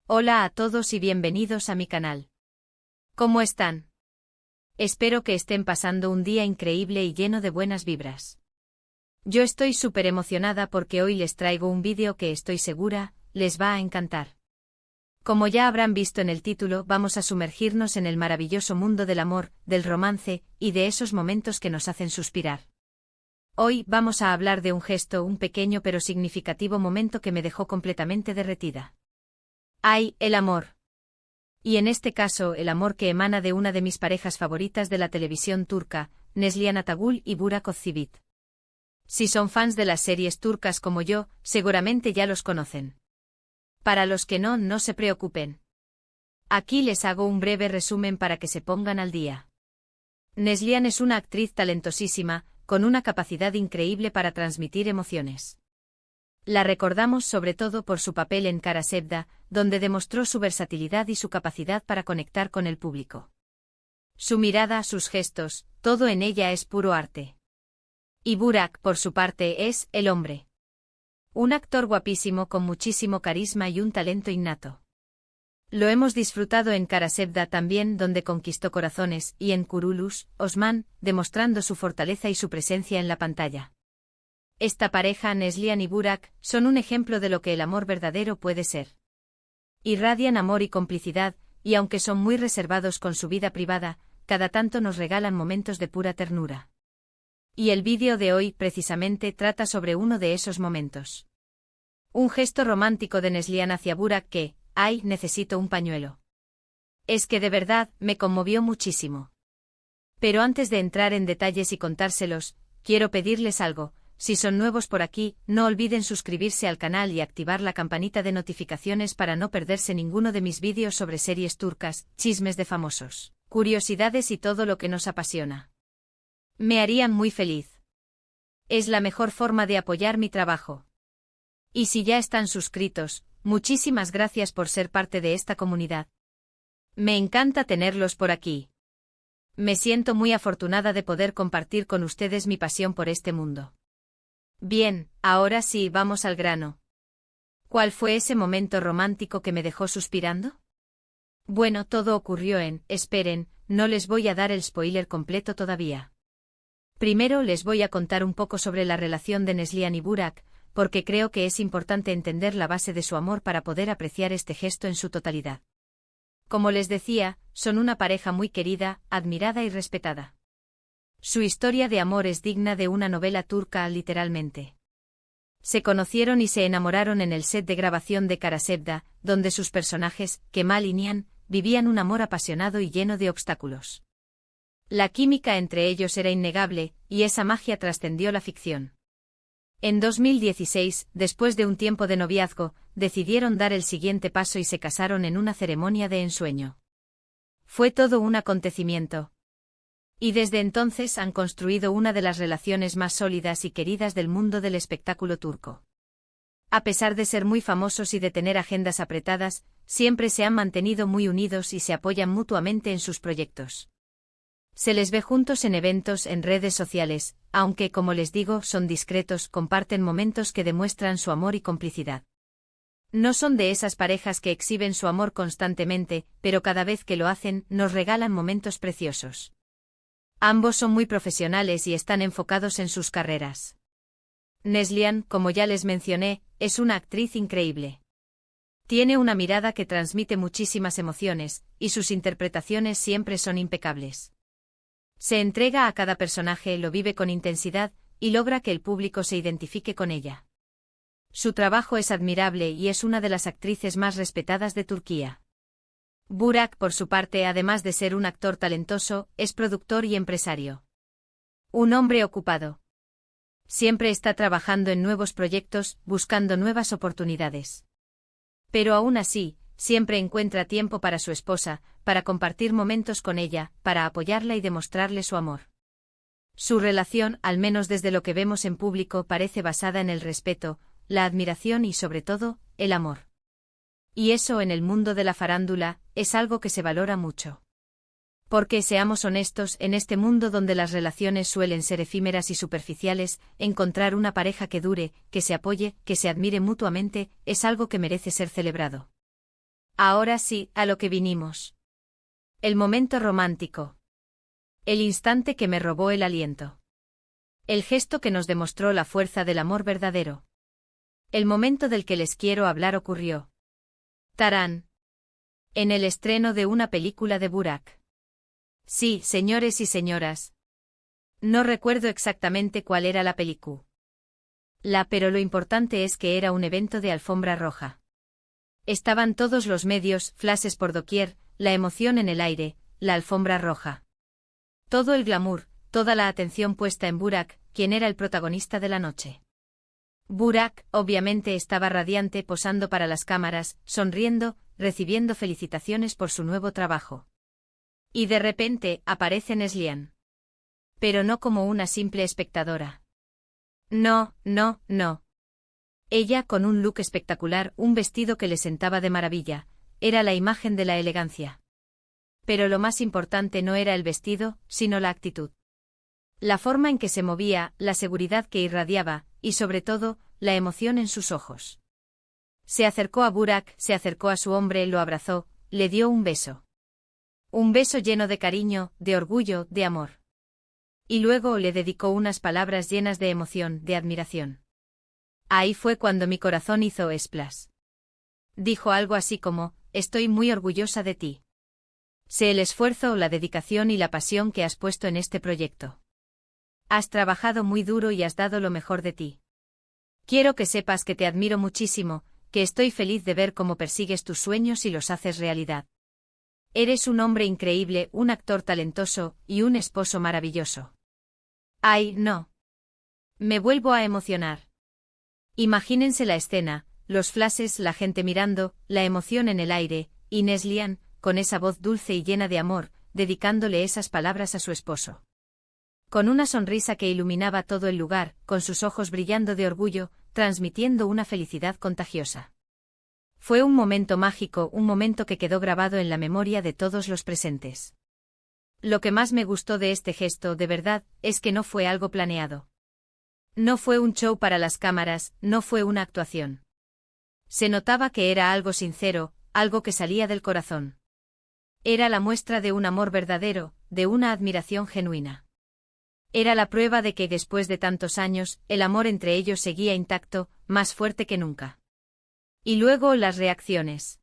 Hola a todos y bienvenidos a mi canal. ¿Cómo están? Espero que estén pasando un día increíble y lleno de buenas vibras. Yo estoy súper emocionada porque hoy les traigo un vídeo que estoy segura les va a encantar. Como ya habrán visto en el título, vamos a sumergirnos en el maravilloso mundo del amor, del romance y de esos momentos que nos hacen suspirar. Hoy vamos a hablar de un gesto, un pequeño pero significativo momento que me dejó completamente derretida. ¡Ay, el amor! Y en este caso, el amor que emana de una de mis parejas favoritas de la televisión turca, Neslihan Atagül y Burak Özçivit. Si son fans de las series turcas como yo, seguramente ya los conocen. Para los que no, no se preocupen. Aquí les hago un breve resumen para que se pongan al día. Neslihan es una actriz talentosísima, con una capacidad increíble para transmitir emociones. La recordamos sobre todo por su papel en Kara Sevda, donde demostró su versatilidad y su capacidad para conectar con el público. Su mirada, sus gestos, todo en ella es puro arte. Y Burak, por su parte, es el hombre. Un actor guapísimo con muchísimo carisma y un talento innato. Lo hemos disfrutado en Kara Sevda también, donde conquistó corazones, y en Kuruluş, Osman, demostrando su fortaleza y su presencia en la pantalla. Esta pareja, Neslihan y Burak, son un ejemplo de lo que el amor verdadero puede ser. Irradian amor y complicidad, y aunque son muy reservados con su vida privada, cada tanto nos regalan momentos de pura ternura. Y el vídeo de hoy precisamente trata sobre uno de esos momentos. Un gesto romántico de Neslihan hacia Burak que, ¡ay, necesito un pañuelo! Es que de verdad, me conmovió muchísimo. Pero antes de entrar en detalles y contárselos, quiero pedirles algo. Si son nuevos por aquí, no olviden suscribirse al canal y activar la campanita de notificaciones para no perderse ninguno de mis vídeos sobre series turcas, chismes de famosos, curiosidades y todo lo que nos apasiona. Me harían muy feliz. Es la mejor forma de apoyar mi trabajo. Y si ya están suscritos, muchísimas gracias por ser parte de esta comunidad. Me encanta tenerlos por aquí. Me siento muy afortunada de poder compartir con ustedes mi pasión por este mundo. Bien, ahora sí, vamos al grano. ¿Cuál fue ese momento romántico que me dejó suspirando? Bueno, todo ocurrió esperen, no les voy a dar el spoiler completo todavía. Primero les voy a contar un poco sobre la relación de Neslihan y Burak, porque creo que es importante entender la base de su amor para poder apreciar este gesto en su totalidad. Como les decía, son una pareja muy querida, admirada y respetada. Su historia de amor es digna de una novela turca literalmente. Se conocieron y se enamoraron en el set de grabación de Kara Sevda, donde sus personajes, Kemal y Nihan, vivían un amor apasionado y lleno de obstáculos. La química entre ellos era innegable, y esa magia trascendió la ficción. En 2016, después de un tiempo de noviazgo, decidieron dar el siguiente paso y se casaron en una ceremonia de ensueño. Fue todo un acontecimiento. Y desde entonces han construido una de las relaciones más sólidas y queridas del mundo del espectáculo turco. A pesar de ser muy famosos y de tener agendas apretadas, siempre se han mantenido muy unidos y se apoyan mutuamente en sus proyectos. Se les ve juntos en eventos, en redes sociales, aunque, como les digo, son discretos, comparten momentos que demuestran su amor y complicidad. No son de esas parejas que exhiben su amor constantemente, pero cada vez que lo hacen, nos regalan momentos preciosos. Ambos son muy profesionales y están enfocados en sus carreras. Neslihan, como ya les mencioné, es una actriz increíble. Tiene una mirada que transmite muchísimas emociones, y sus interpretaciones siempre son impecables. Se entrega a cada personaje, lo vive con intensidad, y logra que el público se identifique con ella. Su trabajo es admirable y es una de las actrices más respetadas de Turquía. Burak, por su parte, además de ser un actor talentoso, es productor y empresario. Un hombre ocupado. Siempre está trabajando en nuevos proyectos, buscando nuevas oportunidades. Pero aún así, siempre encuentra tiempo para su esposa, para compartir momentos con ella, para apoyarla y demostrarle su amor. Su relación, al menos desde lo que vemos en público, parece basada en el respeto, la admiración y sobre todo, el amor. Y eso en el mundo de la farándula, es algo que se valora mucho. Porque seamos honestos, en este mundo donde las relaciones suelen ser efímeras y superficiales, encontrar una pareja que dure, que se apoye, que se admire mutuamente, es algo que merece ser celebrado. Ahora sí, a lo que vinimos. El momento romántico. El instante que me robó el aliento. El gesto que nos demostró la fuerza del amor verdadero. El momento del que les quiero hablar ocurrió. Tarán. En el estreno de una película de Burak. Sí, señores y señoras. No recuerdo exactamente cuál era la película. Pero lo importante es que era un evento de alfombra roja. Estaban todos los medios, flashes por doquier, la emoción en el aire, la alfombra roja. Todo el glamour, toda la atención puesta en Burak, quien era el protagonista de la noche. Burak, obviamente, estaba radiante posando para las cámaras, sonriendo, recibiendo felicitaciones por su nuevo trabajo. Y de repente, aparece Neslihan. Pero no como una simple espectadora. No, no, no. Ella, con un look espectacular, un vestido que le sentaba de maravilla, era la imagen de la elegancia. Pero lo más importante no era el vestido, sino la actitud. La forma en que se movía, la seguridad que irradiaba, y sobre todo, la emoción en sus ojos. Se acercó a Burak, se acercó a su hombre, lo abrazó, le dio un beso. Un beso lleno de cariño, de orgullo, de amor. Y luego le dedicó unas palabras llenas de emoción, de admiración. Ahí fue cuando mi corazón hizo splash. Dijo algo así como, estoy muy orgullosa de ti. Sé el esfuerzo, la dedicación y la pasión que has puesto en este proyecto. Has trabajado muy duro y has dado lo mejor de ti. Quiero que sepas que te admiro muchísimo, que estoy feliz de ver cómo persigues tus sueños y los haces realidad. Eres un hombre increíble, un actor talentoso, y un esposo maravilloso. ¡Ay, no! Me vuelvo a emocionar. Imagínense la escena, los flashes, la gente mirando, la emoción en el aire, y Neslihan, con esa voz dulce y llena de amor, dedicándole esas palabras a su esposo. Con una sonrisa que iluminaba todo el lugar, con sus ojos brillando de orgullo, transmitiendo una felicidad contagiosa. Fue un momento mágico, un momento que quedó grabado en la memoria de todos los presentes. Lo que más me gustó de este gesto, de verdad, es que no fue algo planeado. No fue un show para las cámaras, no fue una actuación. Se notaba que era algo sincero, algo que salía del corazón. Era la muestra de un amor verdadero, de una admiración genuina. Era la prueba de que después de tantos años, el amor entre ellos seguía intacto, más fuerte que nunca. Y luego las reacciones.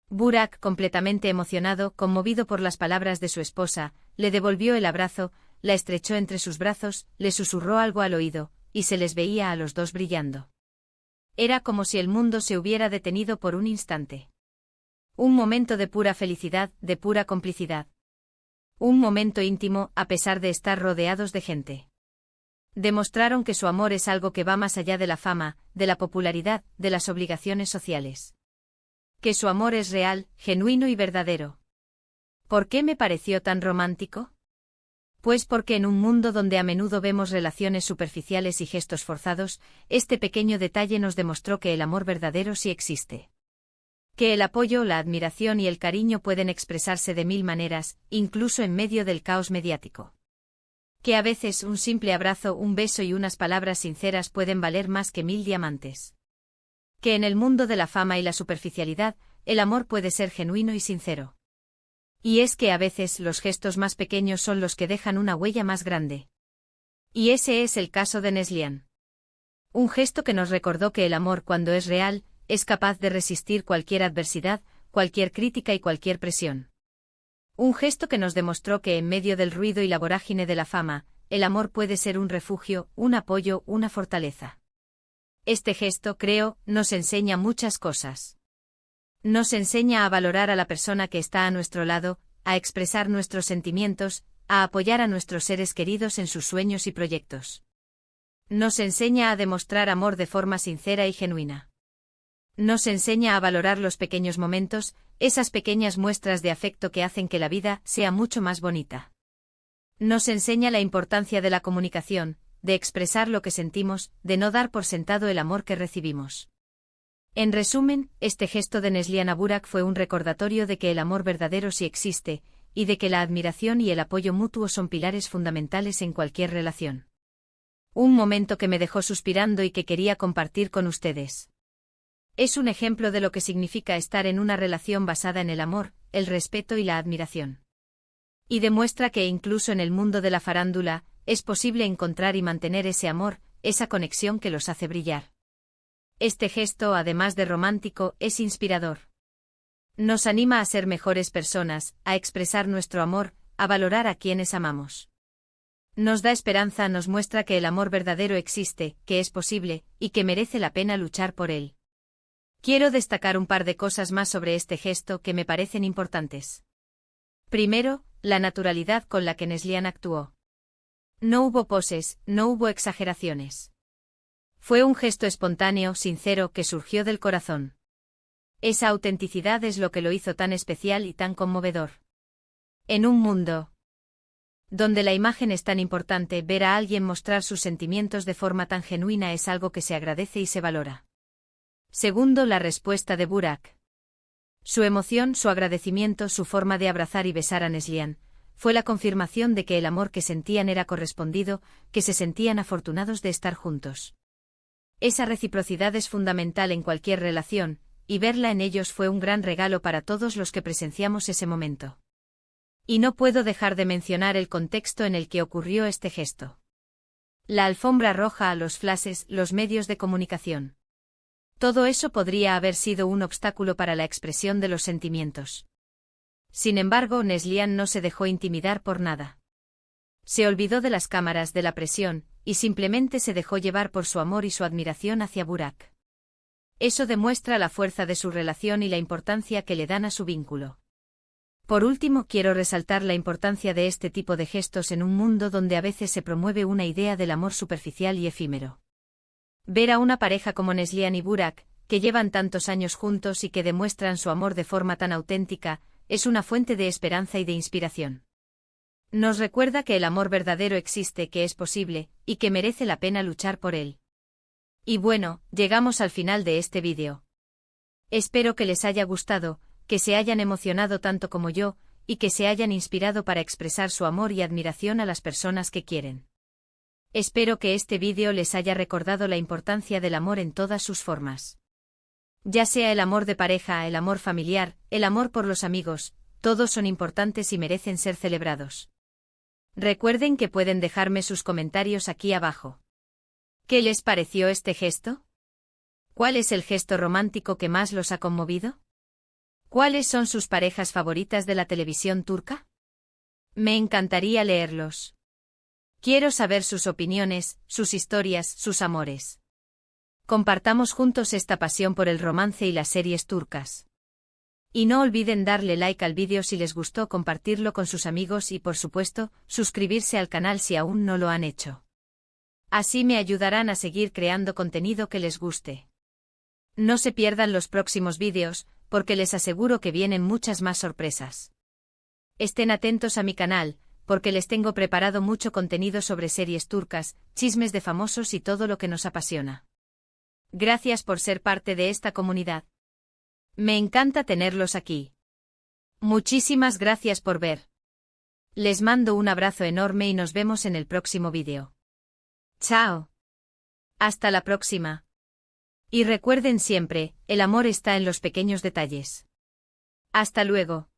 Burak, completamente emocionado, conmovido por las palabras de su esposa, le devolvió el abrazo, la estrechó entre sus brazos, le susurró algo al oído, y se les veía a los dos brillando. Era como si el mundo se hubiera detenido por un instante. Un momento de pura felicidad, de pura complicidad. Un momento íntimo, a pesar de estar rodeados de gente. Demostraron que su amor es algo que va más allá de la fama, de la popularidad, de las obligaciones sociales. Que su amor es real, genuino y verdadero. ¿Por qué me pareció tan romántico? Pues porque en un mundo donde a menudo vemos relaciones superficiales y gestos forzados, este pequeño detalle nos demostró que el amor verdadero sí existe. Que el apoyo, la admiración y el cariño pueden expresarse de mil maneras, incluso en medio del caos mediático. Que a veces un simple abrazo, un beso y unas palabras sinceras pueden valer más que 1000 diamantes. Que en el mundo de la fama y la superficialidad, el amor puede ser genuino y sincero. Y es que a veces los gestos más pequeños son los que dejan una huella más grande. Y ese es el caso de Neslihan. Un gesto que nos recordó que el amor, cuando es real, es capaz de resistir cualquier adversidad, cualquier crítica y cualquier presión. Un gesto que nos demostró que en medio del ruido y la vorágine de la fama, el amor puede ser un refugio, un apoyo, una fortaleza. Este gesto, creo, nos enseña muchas cosas. Nos enseña a valorar a la persona que está a nuestro lado, a expresar nuestros sentimientos, a apoyar a nuestros seres queridos en sus sueños y proyectos. Nos enseña a demostrar amor de forma sincera y genuina. Nos enseña a valorar los pequeños momentos, esas pequeñas muestras de afecto que hacen que la vida sea mucho más bonita. Nos enseña la importancia de la comunicación, de expresar lo que sentimos, de no dar por sentado el amor que recibimos. En resumen, este gesto de Neslihan a Burak fue un recordatorio de que el amor verdadero sí existe, y de que la admiración y el apoyo mutuo son pilares fundamentales en cualquier relación. Un momento que me dejó suspirando y que quería compartir con ustedes. Es un ejemplo de lo que significa estar en una relación basada en el amor, el respeto y la admiración. Y demuestra que incluso en el mundo de la farándula, es posible encontrar y mantener ese amor, esa conexión que los hace brillar. Este gesto, además de romántico, es inspirador. Nos anima a ser mejores personas, a expresar nuestro amor, a valorar a quienes amamos. Nos da esperanza, nos muestra que el amor verdadero existe, que es posible, y que merece la pena luchar por él. Quiero destacar un par de cosas más sobre este gesto que me parecen importantes. Primero, la naturalidad con la que Neslihan actuó. No hubo poses, no hubo exageraciones. Fue un gesto espontáneo, sincero, que surgió del corazón. Esa autenticidad es lo que lo hizo tan especial y tan conmovedor. En un mundo donde la imagen es tan importante, ver a alguien mostrar sus sentimientos de forma tan genuina es algo que se agradece y se valora. Segundo, la respuesta de Burak. Su emoción, su agradecimiento, su forma de abrazar y besar a Neslihan, fue la confirmación de que el amor que sentían era correspondido, que se sentían afortunados de estar juntos. Esa reciprocidad es fundamental en cualquier relación, y verla en ellos fue un gran regalo para todos los que presenciamos ese momento. Y no puedo dejar de mencionar el contexto en el que ocurrió este gesto. La alfombra roja, los flashes, los medios de comunicación. Todo eso podría haber sido un obstáculo para la expresión de los sentimientos. Sin embargo, Neslihan no se dejó intimidar por nada. Se olvidó de las cámaras, de la presión, y simplemente se dejó llevar por su amor y su admiración hacia Burak. Eso demuestra la fuerza de su relación y la importancia que le dan a su vínculo. Por último, quiero resaltar la importancia de este tipo de gestos en un mundo donde a veces se promueve una idea del amor superficial y efímero. Ver a una pareja como Neslihan y Burak, que llevan tantos años juntos y que demuestran su amor de forma tan auténtica, es una fuente de esperanza y de inspiración. Nos recuerda que el amor verdadero existe, que es posible, y que merece la pena luchar por él. Y bueno, llegamos al final de este vídeo. Espero que les haya gustado, que se hayan emocionado tanto como yo, y que se hayan inspirado para expresar su amor y admiración a las personas que quieren. Espero que este vídeo les haya recordado la importancia del amor en todas sus formas. Ya sea el amor de pareja, el amor familiar, el amor por los amigos, todos son importantes y merecen ser celebrados. Recuerden que pueden dejarme sus comentarios aquí abajo. ¿Qué les pareció este gesto? ¿Cuál es el gesto romántico que más los ha conmovido? ¿Cuáles son sus parejas favoritas de la televisión turca? Me encantaría leerlos. Quiero saber sus opiniones, sus historias, sus amores. Compartamos juntos esta pasión por el romance y las series turcas. Y no olviden darle like al vídeo si les gustó, compartirlo con sus amigos y, por supuesto, suscribirse al canal si aún no lo han hecho. Así me ayudarán a seguir creando contenido que les guste. No se pierdan los próximos vídeos, porque les aseguro que vienen muchas más sorpresas. Estén atentos a mi canal, porque les tengo preparado mucho contenido sobre series turcas, chismes de famosos y todo lo que nos apasiona. Gracias por ser parte de esta comunidad. Me encanta tenerlos aquí. Muchísimas gracias por ver. Les mando un abrazo enorme y nos vemos en el próximo vídeo. Chao. Hasta la próxima. Y recuerden siempre, el amor está en los pequeños detalles. Hasta luego.